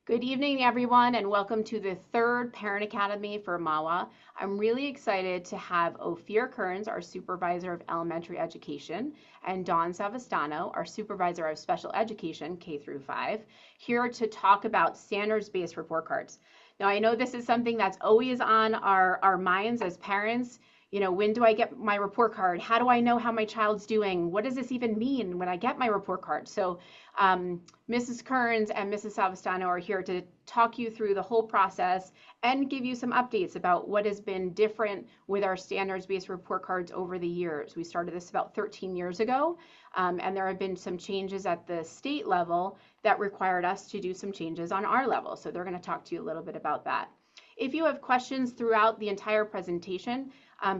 Good evening, everyone, and welcome to the third Parent Academy for Mahwah. I'm really excited to have Ophir Kearns, our Supervisor of Elementary Education, and Dawn Savastano, our Supervisor of Special Education, K through 5, here to talk about standards-based report cards. Now, I know this is something that's always on our minds as parents. When do I get my report card? How do I know how my child's doing? What does this even mean when I get my report card? So Mrs. Kearns and Mrs. Savastano are here to talk you through the whole process and give you some updates about what has been different with our standards-based report cards over the years. We started this about 13 years ago, and there have been some changes at the state level that required us to do some changes on our level. So they're going to talk to you a little bit about that. If you have questions throughout the entire presentation,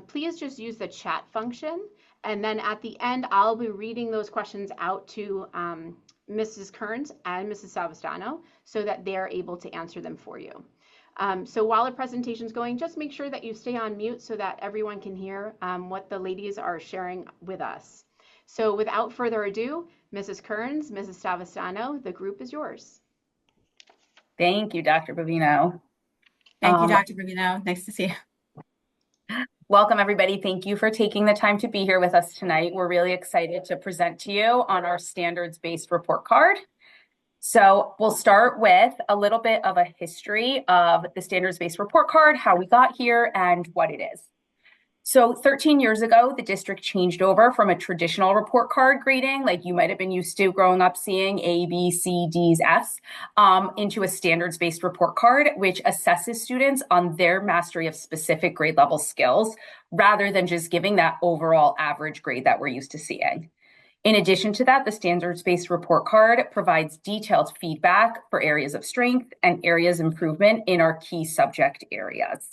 please just use the chat function. And then at the end, I'll be reading those questions out to Mrs. Kearns and Mrs. Savastano so that they're able to answer them for you. So while the presentation is going, just make sure that you stay on mute so that everyone can hear what the ladies are sharing with us. So without further ado, Mrs. Kearns, Mrs. Savastano, the group is yours. Thank you, Dr. Bovino. Thank you, Dr. Bovino. Nice to see you. Welcome, everybody. Thank you for taking the time to be here with us tonight. We're really excited to present to you on our standards-based report card. So we'll start with a little bit of a history of the standards-based report card, how we got here, and what it is. So 13 years ago, the district changed over from a traditional report card grading, like you might have been used to growing up seeing A, B, C, D's, F's, into a standards-based report card, which assesses students on their mastery of specific grade level skills, rather than just giving that overall average grade that we're used to seeing. In addition to that, the standards-based report card provides detailed feedback for areas of strength and areas of improvement in our key subject areas.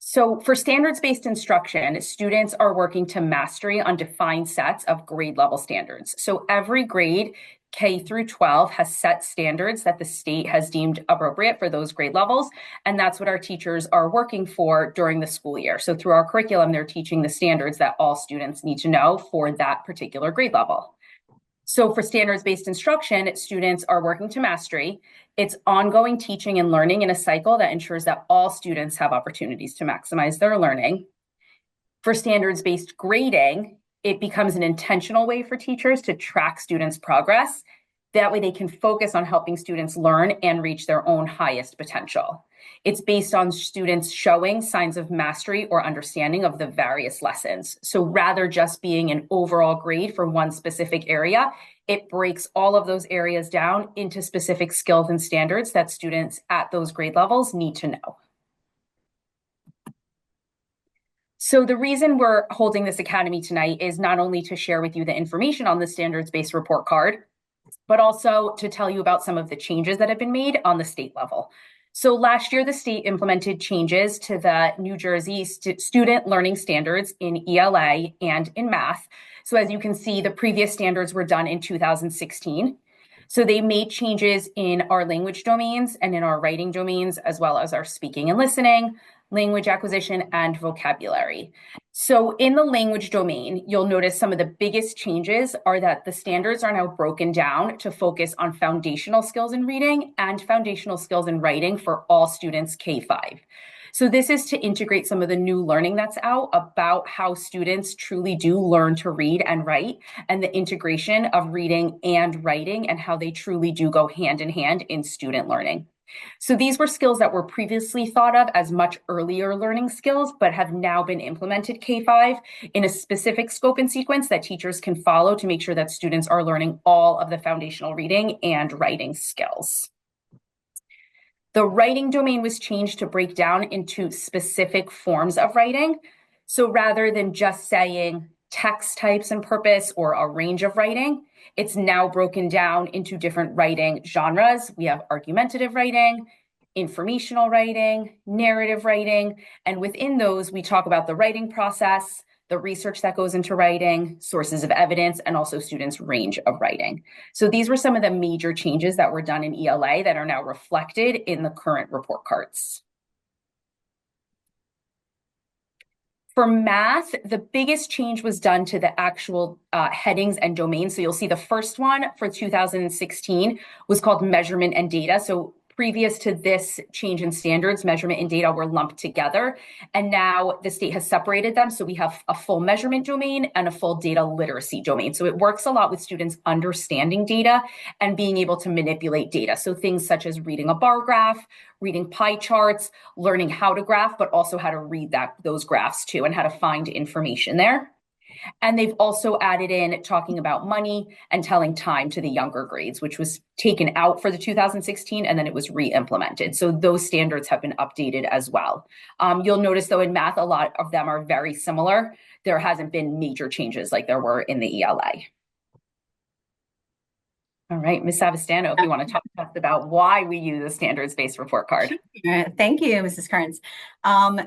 So for standards-based instruction, students are working to mastery on defined sets of grade level standards. So every grade, K through 12, has set standards that the state has deemed appropriate for those grade levels. And that's what our teachers are working for during the school year. So through our curriculum, they're teaching the standards that all students need to know for that particular grade level. So for standards-based instruction, students are working to mastery. It's ongoing teaching and learning in a cycle that ensures that all students have opportunities to maximize their learning. For standards-based grading, it becomes an intentional way for teachers to track students' progress. That way they can focus on helping students learn and reach their own highest potential. It's based on students showing signs of mastery or understanding of the various lessons. So rather just being an overall grade for one specific area, it breaks all of those areas down into specific skills and standards that students at those grade levels need to know. So the reason we're holding this academy tonight is not only to share with you the information on the standards-based report card, but also to tell you about some of the changes that have been made on the state level. So last year, the state implemented changes to the New Jersey student learning standards in ELA and in math. So as you can see, the previous standards were done in 2016. So they made changes in our language domains and in our writing domains, as well as our speaking and listening, language acquisition, and vocabulary. So in the language domain, you'll notice some of the biggest changes are that the standards are now broken down to focus on foundational skills in reading and foundational skills in writing for all students K-5. So this is to integrate some of the new learning that's out about how students truly do learn to read and write, and the integration of reading and writing and how they truly do go hand in hand in student learning. So these were skills that were previously thought of as much earlier learning skills, but have now been implemented K-5 in a specific scope and sequence that teachers can follow to make sure that students are learning all of the foundational reading and writing skills. The writing domain was changed to break down into specific forms of writing. So rather than just saying text types and purpose or a range of writing, it's now broken down into different writing genres. We have argumentative writing, informational writing, narrative writing, and within those, we talk about the writing process, the research that goes into writing, sources of evidence, and also students' range of writing. So these were some of the major changes that were done in ELA that are now reflected in the current report cards. For math, the biggest change was done to the actual headings and domains. So you'll see the first one for 2016 was called measurement and data. So previous to this change in standards, measurement and data were lumped together. And now the state has separated them. So we have a full measurement domain and a full data literacy domain. So it works a lot with students understanding data and being able to manipulate data. So things such as reading a bar graph, reading pie charts, learning how to graph, but also how to read those graphs too, and how to find information there. And they've also added in talking about money and telling time to the younger grades, which was taken out for the 2016, and then it was re-implemented. So those standards have been updated as well. You'll notice though in math, a lot of them are very similar. There hasn't been major changes like there were in the ELA. All right, Ms. Savastano, if you want to talk to us about why we use a standards-based report card. Thank you, Mrs. Kearns.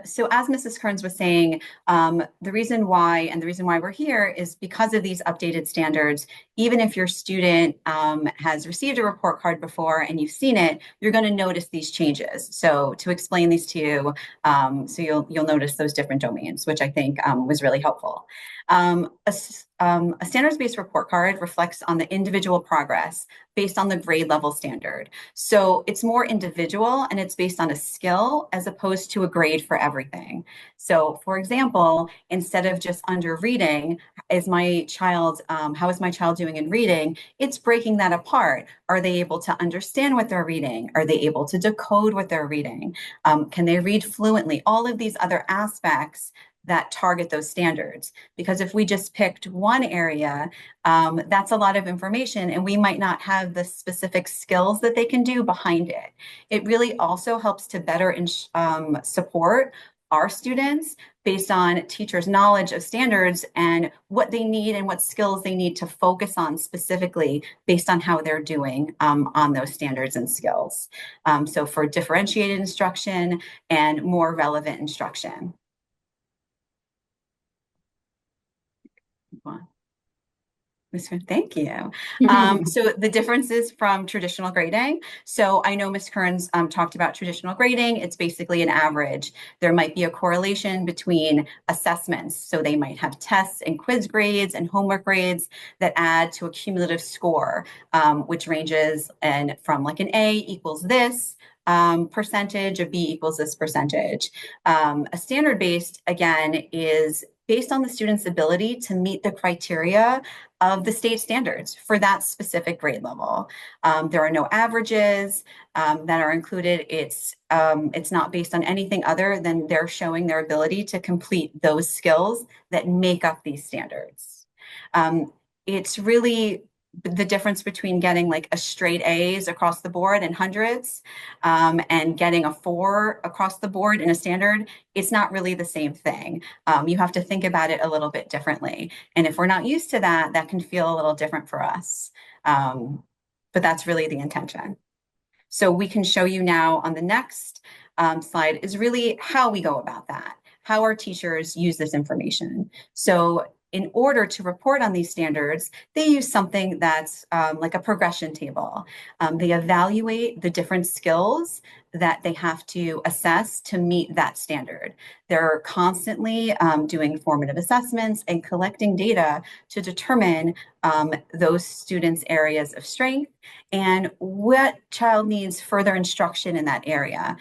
So as Mrs. Kearns was saying, the reason why we're here is because of these updated standards. Even if your student has received a report card before and you've seen it, you're going to notice these changes. So to explain these to you, so you'll notice those different domains, which I think was really helpful. A standards-based report card reflects on the individual progress based on the grade level standard. So it's more individual and it's based on a skill as opposed to a grade for everything. So for example, instead of just under reading, how is my child doing in reading? It's breaking that apart. Are they able to understand what they're reading? Are they able to decode what they're reading? Can they read fluently? All of these other aspects that target those standards. Because if we just picked one area, that's a lot of information and we might not have the specific skills that they can do behind it. It really also helps to better support our students based on teachers' knowledge of standards and what they need and what skills they need to focus on specifically based on how they're doing on those standards and skills. So for differentiated instruction and more relevant instruction. Thank you. So the differences from traditional grading. So I know Ms. Kearns talked about traditional grading. It's basically an average. There might be a correlation between assessments. So they might have tests and quiz grades and homework grades that add to a cumulative score, which ranges from like an A equals this percentage, a B equals this percentage. A standard-based, again, is based on the student's ability to meet the criteria of the state standards for that specific grade level. There are no averages that are included. It's not based on anything other than they're showing their ability to complete those skills that make up these standards. It's really the difference between getting like a straight A's across the board and hundreds and getting a 4 across the board in a standard. It's not really the same thing. You have to think about it a little bit differently. And if we're not used to that, that can feel a little different for us. But that's really the intention. So we can show you now on the next slide is really how we go about that, how our teachers use this information. So in order to report on these standards, they use something that's like a progression table. They evaluate the different skills that they have to assess to meet that standard. They're constantly doing formative assessments and collecting data to determine those students' areas of strength and what child needs further instruction in that area.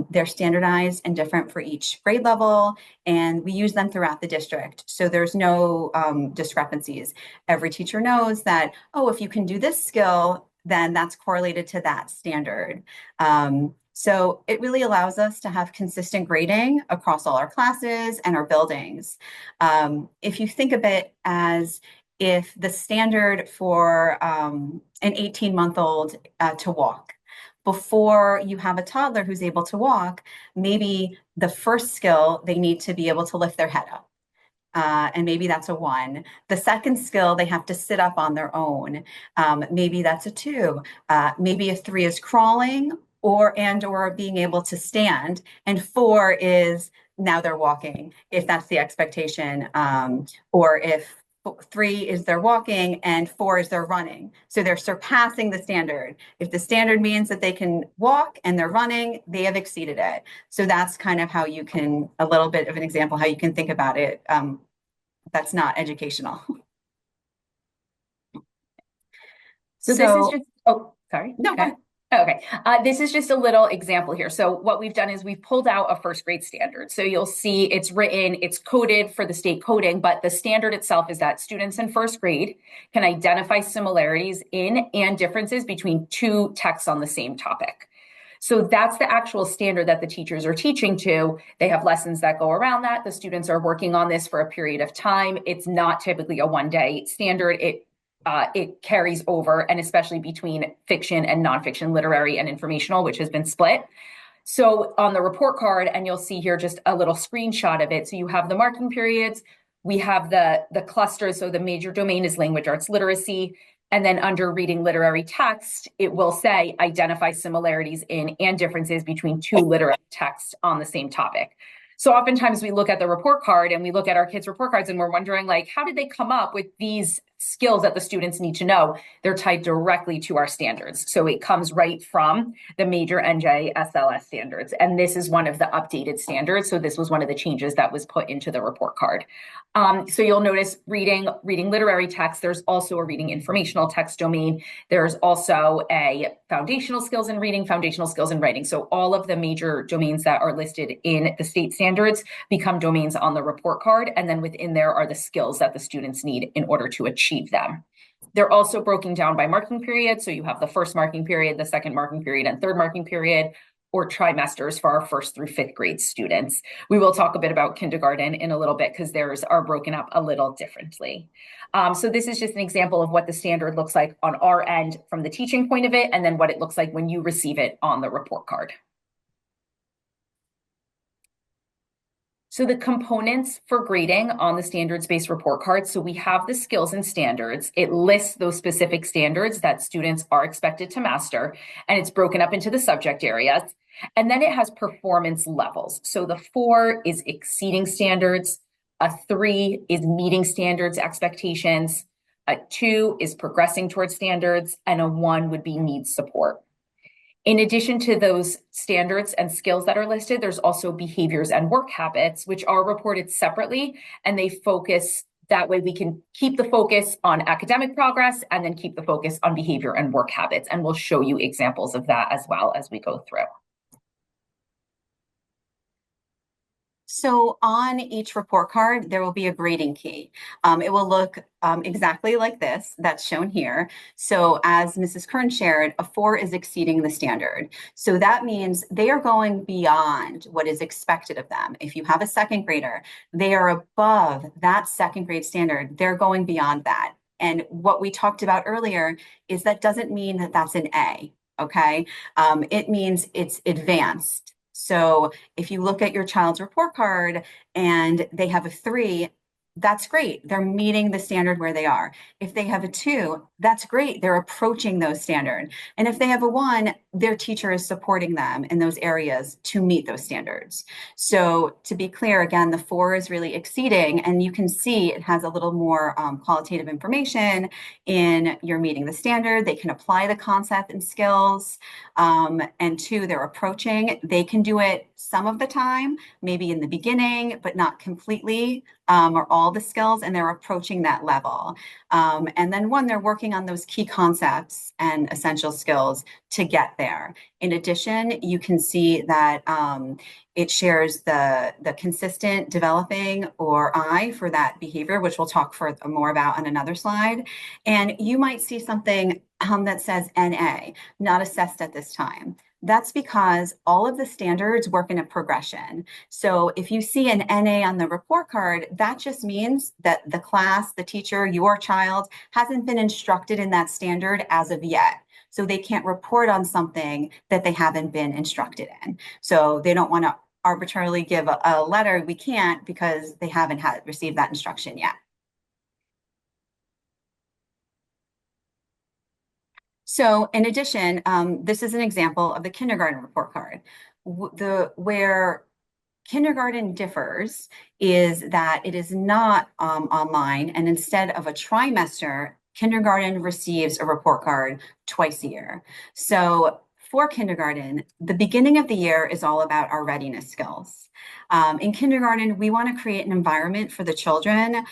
They're standardized and different for each grade level, and we use them throughout the district. So there's no discrepancies. Every teacher knows that, oh, if you can do this skill, then that's correlated to that standard. So it really allows us to have consistent grading across all our classes and our buildings. If you think of it as if the standard for an 18-month-old to walk, before you have a toddler who's able to walk, maybe the first skill, they need to be able to lift their head up. And maybe that's a 1. The second skill, they have to sit up on their own. Maybe that's a 2. Maybe a 3 is crawling or being able to stand. And 4 is now they're walking, if that's the expectation. Or if 3 is their walking, and 4 is their running. So they're surpassing the standard. If the standard means that they can walk and they're running, they have exceeded it. So that's kind of how you can, a little bit of an example, how you can think about it. That's not educational. So this is just, oh, sorry. No, go ahead. Okay. This is just a little example here. So what we've done is we've pulled out a first grade standard. So you'll see it's written, it's coded for the state coding, but the standard itself is that students in first grade can identify similarities in and differences between two texts on the same topic. So that's the actual standard that the teachers are teaching to. They have lessons that go around that. The students are working on this for a period of time. It's not typically a one-day standard. It carries over, and especially between fiction and nonfiction, literary and informational, which has been split. So on the report card, and you'll see here just a little screenshot of it. So you have the marking periods, we have the clusters. So the major domain is language arts literacy. And then under reading literary text, it will say identify similarities in and differences between two literary texts on the same topic. So oftentimes we look at the report card and we look at our kids' report cards and we're wondering, like, how did they come up with these skills that the students need to know? They're tied directly to our standards. So it comes right from the major NJSLS standards. And this is one of the updated standards. So this was one of the changes that was put into the report card. So you'll notice reading literary text. There's also a reading informational text domain. There's also a foundational skills in reading, foundational skills in writing. So all of the major domains that are listed in the state standards become domains on the report card. And then within there are the skills that the students need in order to achieve them. They're also broken down by marking period. So you have the first marking period, the second marking period, and third marking period, or trimesters for our first through fifth grade students. We will talk a bit about kindergarten in a little bit because theirs are broken up a little differently. So this is just an example of what the standard looks like on our end from the teaching point of it, and then what it looks like when you receive it on the report card. So the components for grading on the standards-based report card, so we have the skills and standards. It lists those specific standards that students are expected to master, and it's broken up into the subject areas. And then it has performance levels. So the 4 is exceeding standards, a 3 is meeting standards expectations, a 2 is progressing towards standards, and a 1 would be needs support. In addition to those standards and skills that are listed, there's also behaviors and work habits, which are reported separately, and they focus, that way we can keep the focus on academic progress and then keep the focus on behavior and work habits. And we'll show you examples of that as well as we go through. So on each report card, there will be a grading key. It will look exactly like this, that's shown here. So as Mrs. Kern shared, a 4 is exceeding the standard. So that means they are going beyond what is expected of them. If you have a second grader, they are above that second grade standard. They're going beyond that. And what we talked about earlier is that doesn't mean that that's an A, okay? It means it's advanced. So if you look at your child's report card and they have a 3, that's great. They're meeting the standard where they are. If they have a 2, that's great. They're approaching those standards. And if they have a 1, their teacher is supporting them in those areas to meet those standards. So to be clear, again, the 4 is really exceeding, and you can see it has a little more qualitative information in you're meeting the standard. They can apply the concept and skills. And 2, they're approaching. They can do it some of the time, maybe in the beginning, but not completely, or all the skills, and they're approaching that level. And then 1, they're working on those key concepts and essential skills to get there. In addition, you can see that it shares the consistent developing or I for that behavior, which we'll talk more about on another slide. And you might see something that says NA, not assessed at this time. That's because all of the standards work in a progression. So if you see an NA on the report card, that just means that the class, the teacher, your child hasn't been instructed in that standard as of yet. So they can't report on something that they haven't been instructed in. So they don't want to arbitrarily give a letter. We can't because they haven't received that instruction yet. So in addition, this is an example of the kindergarten report card, where Kindergarten differs is that it is not online, and instead of a trimester, kindergarten receives a report card twice a year. So for kindergarten, the beginning of the year is all about our readiness skills. In kindergarten, we want to create an environment for the children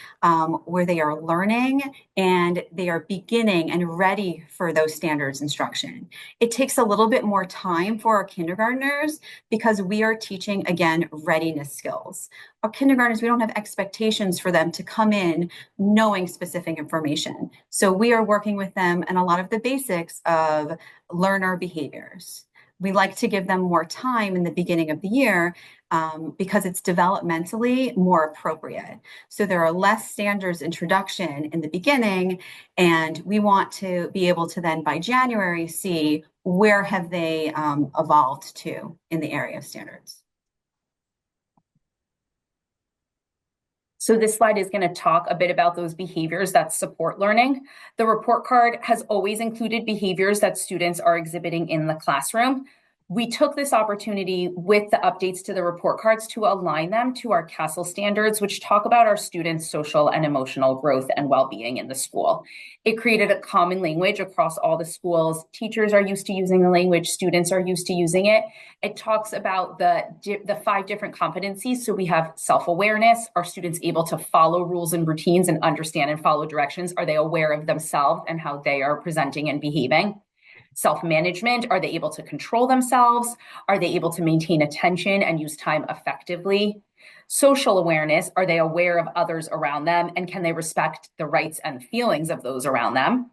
where they are learning and they are beginning and ready for those standards instruction. It takes a little bit more time for our kindergartners because we are teaching, again, readiness skills. Our kindergartners, we don't have expectations for them to come in knowing specific information. So we are working with them and a lot of the basics of learner behaviors. We like to give them more time in the beginning of the year because it's developmentally more appropriate. So there are less standards introduction in the beginning, and we want to be able to then by January see where have they evolved to in the area of standards. So this slide is going to talk a bit about those behaviors that support learning. The report card has always included behaviors that students are exhibiting in the classroom. We took this opportunity with the updates to the report cards to align them to our CASEL standards, which talk about our students' social and emotional growth and well-being in the school. It created a common language across all the schools. Teachers are used to using the language, students are used to using it. It talks about the 5 different competencies. So we have self-awareness. Are students able to follow rules and routines and understand and follow directions? Are they aware of themselves and how they are presenting and behaving? Self-management, are they able to control themselves? Are they able to maintain attention and use time effectively? Social awareness, are they aware of others around them and can they respect the rights and feelings of those around them?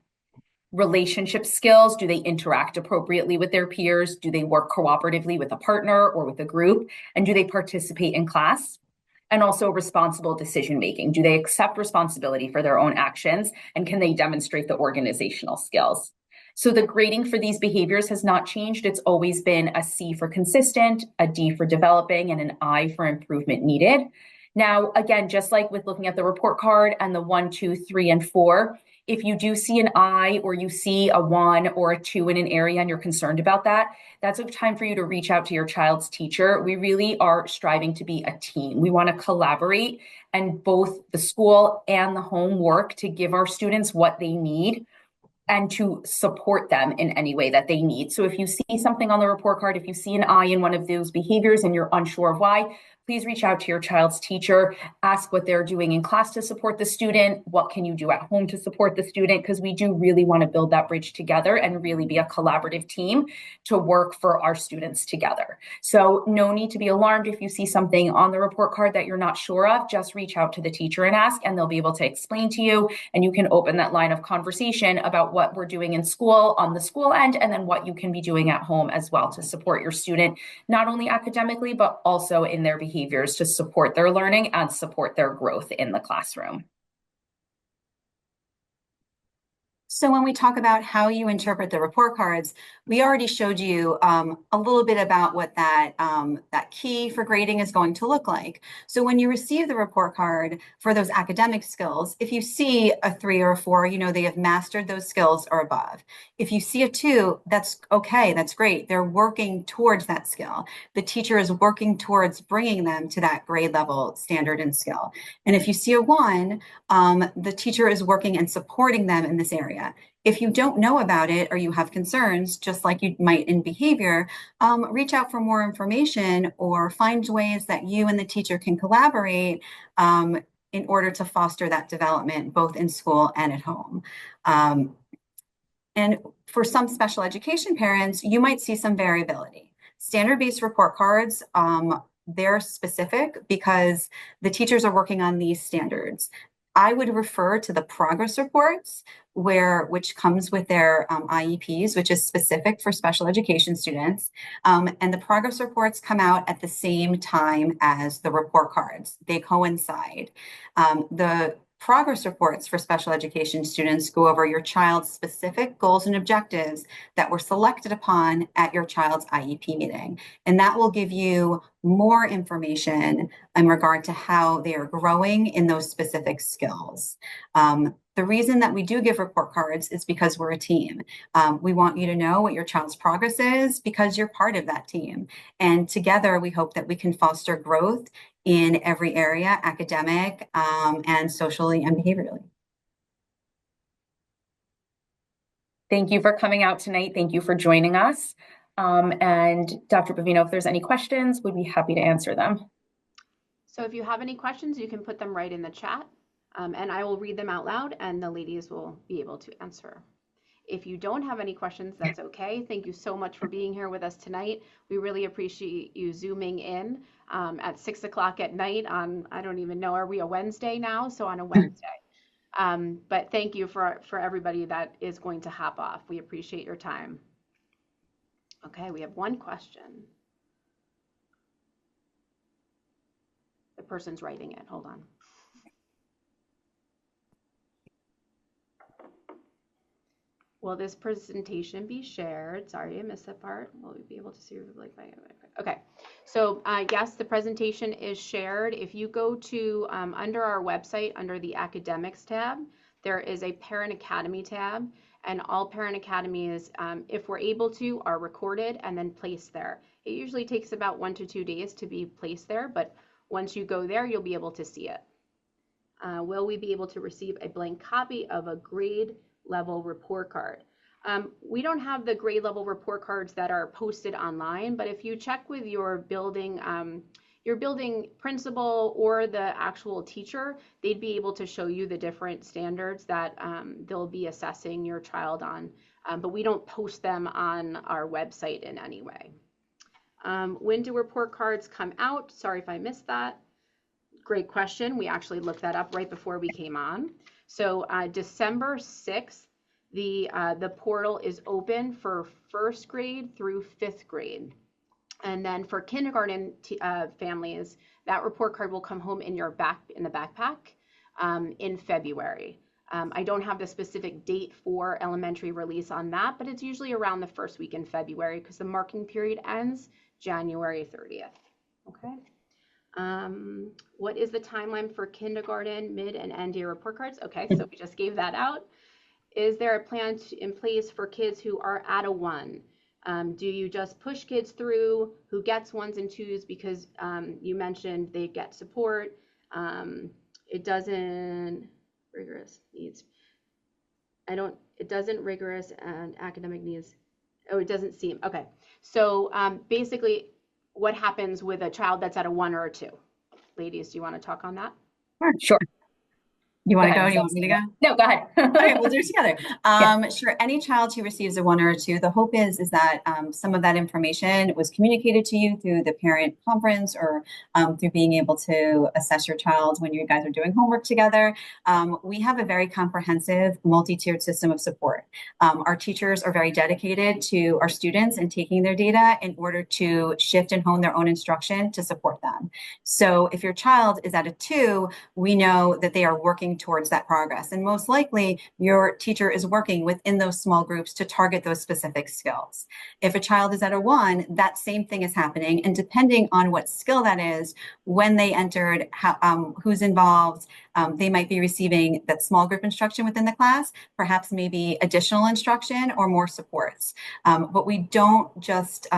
Relationship skills, do they interact appropriately with their peers? Do they work cooperatively with a partner or with a group? And do they participate in class? And also responsible decision making. Do they accept responsibility for their own actions? And can they demonstrate the organizational skills? So the grading for these behaviors has not changed. It's always been a C for consistent, a D for developing, and an I for improvement needed. Now, again, just like with looking at the report card and the 1, 2, 3, and 4, if you do see an I or you see a 1 or a 2 in an area and you're concerned about that, that's a time for you to reach out to your child's teacher. We really are striving to be a team. We want to collaborate and both the school and the home work to give our students what they need and to support them in any way that they need. So if you see something on the report card, if you see an I in one of those behaviors and you're unsure of why, please reach out to your child's teacher, ask what they're doing in class to support the student, what can you do at home to support the student, because we do really want to build that bridge together and really be a collaborative team to work for our students together. So no need to be alarmed if you see something on the report card that you're not sure of, just reach out to the teacher and ask, and they'll be able to explain to you, and you can open that line of conversation about what we're doing in school on the school end, and then what you can be doing at home as well to support your student, not only academically, but also in their behaviors to support their learning and support their growth in the classroom. So when we talk about how you interpret the report cards, we already showed you a little bit about what that key for grading is going to look like. So when you receive the report card for those academic skills, if you see a 3 or a 4, you know they have mastered those skills or above. If you see a 2, that's okay, that's great. They're working towards that skill. The teacher is working towards bringing them to that grade level standard and skill. And if you see a 1, the teacher is working and supporting them in this area. If you don't know about it or you have concerns, just like you might in behavior, reach out for more information or find ways that you and the teacher can collaborate in order to foster that development both in school and at home. And for some special education parents, you might see some variability. Standard-based report cards, they're specific because the teachers are working on these standards. I would refer to the progress reports, which comes with their IEPs, which is specific for special education students. And the progress reports come out at the same time as the report cards. They coincide. The progress reports for special education students go over your child's specific goals and objectives that were selected upon at your child's IEP meeting. And that will give you more information in regard to how they are growing in those specific skills. The The reason that we do give report cards is because we're a team. We want you to know what your child's progress is because you're part of that team. And together, we hope that we can foster growth in every area, academic, and socially and behaviorally. Thank you for coming out tonight. Thank you for joining us. And Dr. Bavino, if there's any questions, we'd be happy to answer them. So if you have any questions, you can put them right in the chat, and I will read them out loud and the ladies will be able to answer. If you don't have any questions, that's okay. Thank you so much for being here with us tonight. We really appreciate you zooming in at 6 o'clock at night on, I don't even know, are we a Wednesday now? So on a Wednesday. But thank you for everybody that is going to hop off. We appreciate your time. Okay, we have one question. The person's writing it. Hold on. Will this presentation be shared? Sorry, I missed that part. Will we be able to see your okay. So yes, the presentation is shared. If you go to under our website, under the academics tab, there is a Parent Academy tab, and all Parent Academies, if we're able to, are recorded and then placed there. It usually takes about 1 to 2 days to be placed there, but once you go there, you'll be able to see it. Will we be able to receive a blank copy of a grade level report card? We don't have the grade level report cards that are posted online, but if you check with your building principal or the actual teacher, they'd be able to show you the different standards that they'll be assessing your child on, but we don't post them on our website in any way. When do report cards come out? Sorry if I missed that. Great question. We actually looked that up right before we came on. So December 6th, the portal is open for 1st grade through 5th grade. And then for kindergarten families, that report card will come home in the backpack in February. I don't have the specific date for elementary release on that, but it's usually around the 1st week in February because the marking period ends January 30th. Okay. What is the timeline for kindergarten, mid, and end year report cards? Okay, so we just gave that out. Is there a plan in place for kids who are at a 1? Do you just push kids through who gets 1s and 2s because you mentioned they get support? It doesn't rigorous needs. It doesn't rigorous and academic needs. Oh, it doesn't seem. Okay, so basically what happens with a child that's at a 1 or a 2? Ladies, do you want to talk on that? Sure. You want to go? You want me to go? No, go ahead. Okay, we'll do it together. Sure. Any child who receives a 1 or a 2, the hope is that some of that information was communicated to you through the parent conference or through being able to assess your child when you guys are doing homework together. We have a very comprehensive multi-tiered system of support. Our teachers are very dedicated to our students and taking their data in order to shift and hone their own instruction to support them. So if your child is at a 2, we know that they are working towards that progress. And most likely your teacher is working within those small groups to target those specific skills. If a child is at a 1, that same thing is happening. And depending on what skill that is, when they entered, who's involved, they might be receiving that small group instruction within the class, perhaps maybe additional instruction or more supports. But we don't just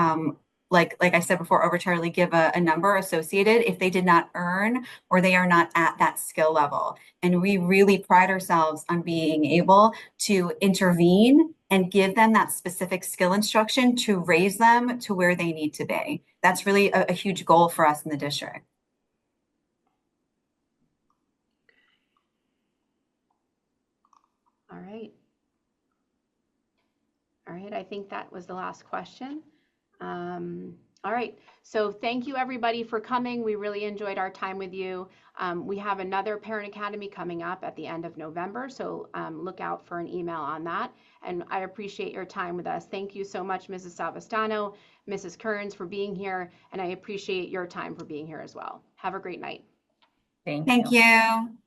like I said before, arbitrarily give a number associated if they did not earn or they are not at that skill level. And we really pride ourselves on being able to intervene and give them that specific skill instruction to raise them to where they need to be. That's really a huge goal for us in the district. All right. All right, I think that was the last question. All right, so thank you everybody for coming. We really enjoyed our time with you. We have another Parent Academy coming up at the end of November, so look out for an email on that. And I appreciate your time with us. Thank you so much, Mrs. Savastano, Mrs. Kearns, for being here, and I appreciate your time for being here as well. Have a great night. Thank you.